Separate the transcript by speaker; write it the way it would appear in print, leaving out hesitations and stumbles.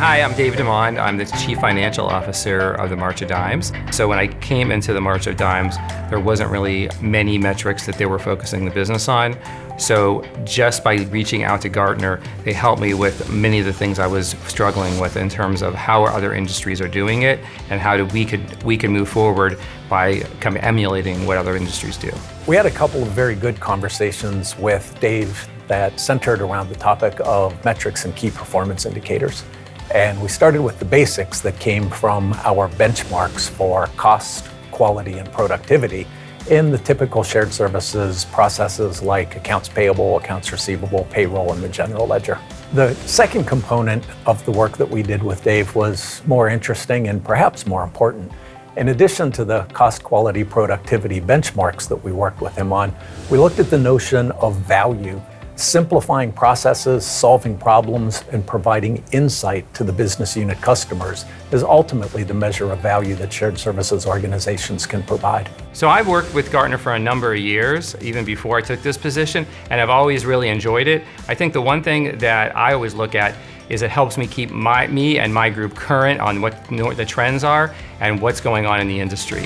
Speaker 1: Hi, I'm Dave DeMond. I'm the Chief Financial Officer of the March of Dimes. So when I came into the March of Dimes, there wasn't really many metrics that they were focusing the business on. So just by reaching out to Gartner, they helped me with many of the things I was struggling with in terms of how other industries are doing it and how we could move forward by kind of emulating what other industries do.
Speaker 2: We had a couple of very good conversations with Dave that centered around the topic of metrics and key performance indicators. And we started with the basics that came from our benchmarks for cost, quality, and productivity in the typical shared services processes like accounts payable, accounts receivable, payroll, and the general ledger. The second component of the work that we did with Dave was more interesting and perhaps more important. In addition to the cost, quality, productivity benchmarks that we worked with him on, we looked at the notion of value. Simplifying processes, solving problems, and providing insight to the business unit customers is ultimately the measure of value that shared services organizations can provide.
Speaker 1: So I've worked with Gartner for a number of years, even before I took this position, and I've always really enjoyed it. I think the one thing that I always look at is it helps me keep me and my group current on what the trends are and what's going on in the industry.